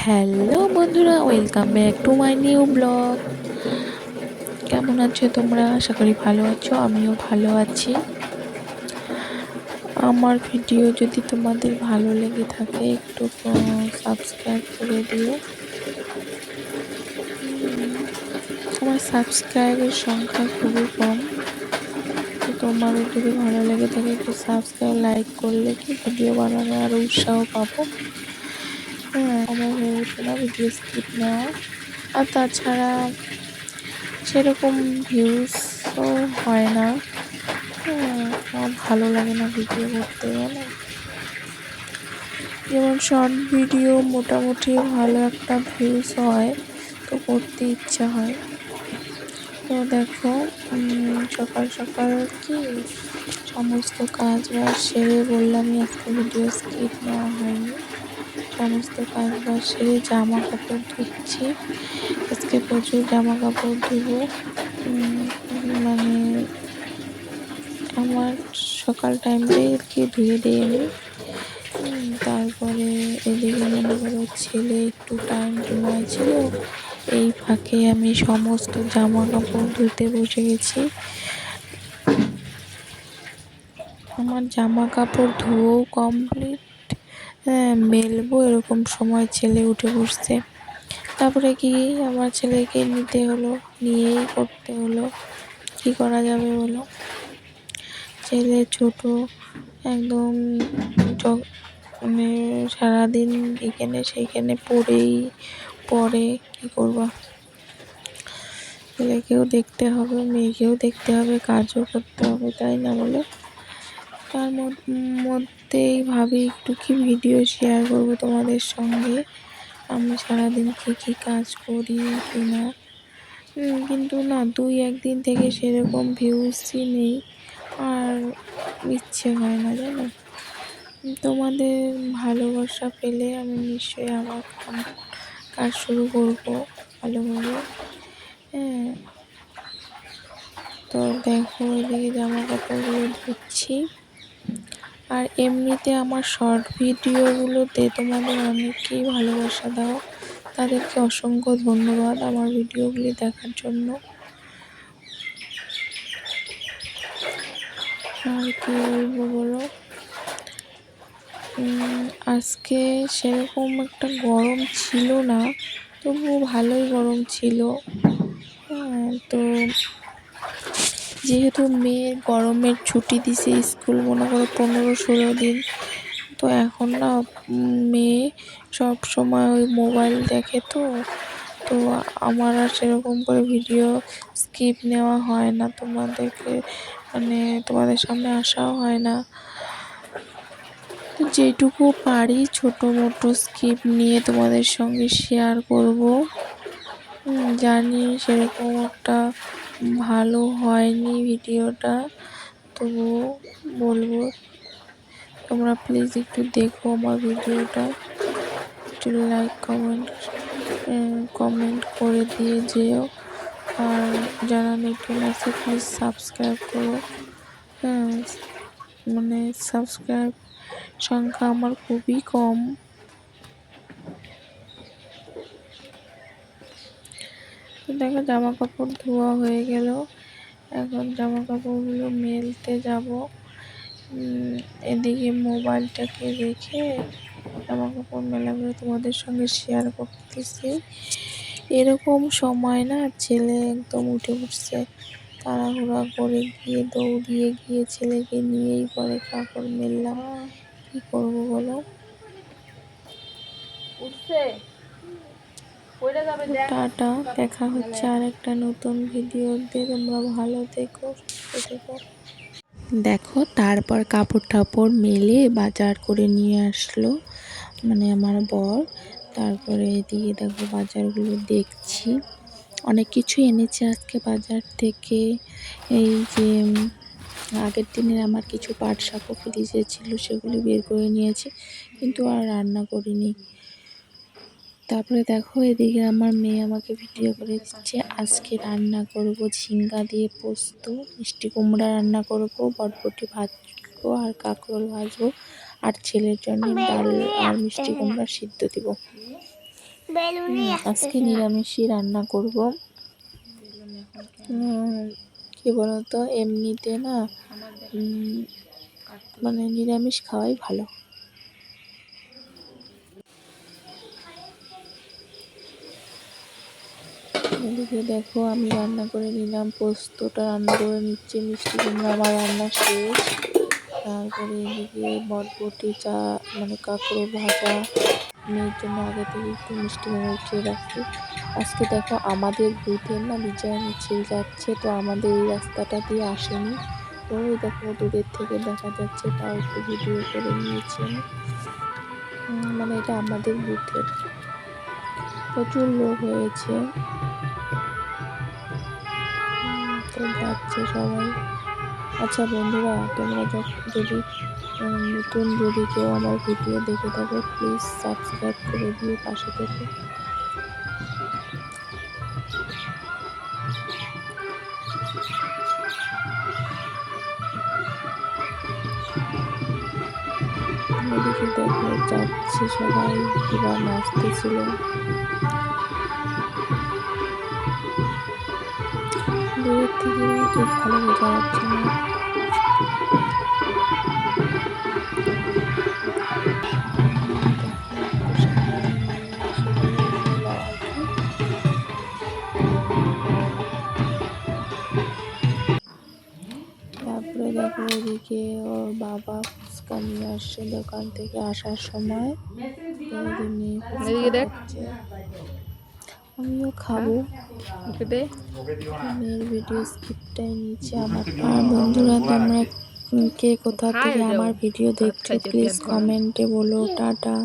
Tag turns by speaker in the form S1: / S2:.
S1: Hello বন্ধুরা, welcome back to my new blog. কেমন আছো তোমরা? আশা করি ভালো আছো, আমিও ভালো আছি। আমার ভিডিও যদি তোমাদের ভালো লেগে থাকে একটু সাবস্ক্রাইব করে দিও। আমার সাবস্ক্রাইবের সংখ্যা খুবই কম, তো তোমাদের যদি ভালো লেগে থাকে একটু সাবস্ক্রাইব লাইক করলে কি ভিডিও বানানোর আরও উৎসাহ পাবো। আমার হয়ে ওঠে না ভিডিও স্কিপ নেওয়া। আর তাছাড়া সেরকম ভিউজও হয় না। আমার ভালো লাগে না ভিডিও করতে গেলে। যেমন শর্ট ভিডিও মোটামুটি ভালো একটা ভিউজ হয়, তো করতে ইচ্ছা হয়। তো দেখো, সকাল সকাল কি সমস্ত কাজ বাজ সেরে বললামই আজকে ভিডিও স্কিপ নেওয়া হয়নি। সমস্ত কাজ বাজ সেরে জামা কাপড় ধুচ্ছি। আজকে প্রচুর জামা কাপড় ধুবো। মানে আমার সকাল টাইমটাই আর কি ধুয়ে দিয়ে নিই। তারপরে এদিকে মনে করো ছেলে একটু টাইম ঘুমাইছিল, এই ফাঁকে আমি সমস্ত জামা কাপড় ধুতে বসে গেছি। আমার জামা কাপড় ধুয়েও কমপ্লিট, মেলবো এরকম সময় ছেলে উঠে বসছে। তারপরে কি আমার ছেলেকে নিতে হলো, নিয়েই করতে হলো, কি করা যাবে বলো। ছেলে ছোট, একদম মানে সারাদিন এখানে সেইখানে পড়ে কি করবা। ছেলেকেও দেখতে হবে, মেয়েকেও দেখতে হবে, কাজও করতে হবে, তাই না বলো। তার মধ্যেই ভাবি একটু কি ভিডিও শেয়ার করব তোমাদের সঙ্গে, আমি সারাদিন কি কাজ করি কি না। কিন্তু না, 2-1 দিন থেকে সেরকম ভিউজই নেই, আর ইচ্ছে হয় না জানো। তোমাদের ভালোবাসা পেলে আমি নিশ্চয়ই আবার কাজ শুরু করবো ভালোভাবে। তো দেখো, এদিকে জামা কাপড়গুলো ধুচ্ছি। আর এমনিতে আমার শর্ট ভিডিওগুলোতে তোমাদের অনেকেই ভালোবাসা দাও, তাদেরকে অসংখ্য ধন্যবাদ আমার ভিডিওগুলি দেখার জন্য। আর কি বলবো বলো, আজকে সেরকম একটা গরম ছিল না, তবুও ভালোই গরম ছিল। তো যেহেতু মেয়ের গরমের ছুটি দিছে স্কুল, মনে করো 15-16 দিন, তো এখন না মেয়ে সব সময় ওই মোবাইল দেখে, তো তো আমার আর সেরকম করে ভিডিও স্কিপ নেওয়া হয় না, তোমাদের সামনে আসাও হয় না। তো যেটুকু পারি ছোটো মোটো স্কিপ নিয়ে তোমাদের সঙ্গে শেয়ার করব। জানি সেরকম একটা ভালো হয়নি ভিডিওটা, তবুও বলবো তোমরা প্লিজ একটু দেখো আমার ভিডিওটা, একটু লাইক কমেন্ট করে দিয়ে যেও। আর যারা নতুন আছে প্লিজ সাবস্ক্রাইব করো। মানে সাবস্ক্রাইব সংখ্যা আমার খুবই কম। তো দেখো, জামা কাপড় ধোয়া হয়ে গেল, এখন জামা কাপড়গুলো মেলতে যাব। এদিকে মোবাইলটাকে রেখে জামা কাপড় মেলাগুলো তোমাদের সঙ্গে শেয়ার করতেছি। এরকম সময় না ছেলে একদম উঠে পড়ছে, তাড়াহুড়া করে গিয়ে দৌড়িয়ে গিয়ে ছেলেকে নিয়েই পরে কাপড় মেললাম। কি করবো বলো। টাটা, দেখা হচ্ছে আর একটা নতুন ভিডিওতে। তোমরা ভালো থেকো, সুস্থ থেকো। দেখো, তারপর কাপড় টাপড় মেলে বাজার করে নিয়ে আসলো মানে আমার বর। তারপরে এদিকে দেখো বাজারগুলো দেখছি, অনেক কিছু এনেছে আজকে বাজার থেকে। এই যে আগের দিনের আমার কিছু পাট শাকও ফ্রিজে ছিল, সেগুলি বের করে নিয়েছি, কিন্তু আর রান্না করিনি। তারপরে দেখো, এদিকে আমার মেয়ে আমাকে ভিডিও করে দিচ্ছে। আজকে রান্না করব ঝিঙ্গা দিয়ে পোস্ত, মিষ্টি কুমড়া রান্না করব, বটবটি ভাজবো আর কাঁকরোল ভাজবো, আর ছেলের জন্য ডাল আর মিষ্টি কুমড়া সিদ্ধ দিব। আজকে নিরামিষই রান্না করব। কি বলতো, এমনিতে না মানে নিরামিষ খাওয়াই ভালো। এদিকে দেখো আমি রান্না করে নিলাম, পোস্তটা রান্না করে নিচ্ছি, মিষ্টি কুমড়া আমার রান্না শেষ। তারপরে এদিকে বটবটি মানে কাঁকড়ো ভাজা, মেয়ের জন্য আগে থেকে একটু মিষ্টি কুমড়া উঠিয়ে রাখছি। আজকে দেখো আমাদের বুথের না বিজয় মিছিল যাচ্ছে, তো আমাদের এই রাস্তাটা দিয়ে আসেনি, ওই দেখো দূরের থেকে দেখা যাচ্ছে, তাও একটু ভিডিও করে নিয়েছি আমি। মানে এটা আমাদের বুথের, প্রচুর লোক হয়েছে, তো যাচ্ছে সবাই। আচ্ছা বন্ধুরা, তোমরা যদি যদি কেউ আমার ভিডিও দেখে থাকো, প্লিজ সাবস্ক্রাইব করে দিয়ে পাশে থেকে। এদিকে দেখো যাচ্ছে সবাই, এবার নাচতেছিল। দূরের থেকে ঠিক ভালো বোঝা যাচ্ছে না। তারপরে দেখো ওদিকে ওর বাবা ফুচকা নিয়ে আসছে দোকান থেকে আসার সময়, আমিও খাবো। মেয়ের ভিডিও স্ক্রিপ্টটাই নিচে আমার। আর বন্ধুরা, তোমরা কে কোথা থেকে আমার ভিডিও দেখছো প্লিজ কমেন্টে বলো। টাটা।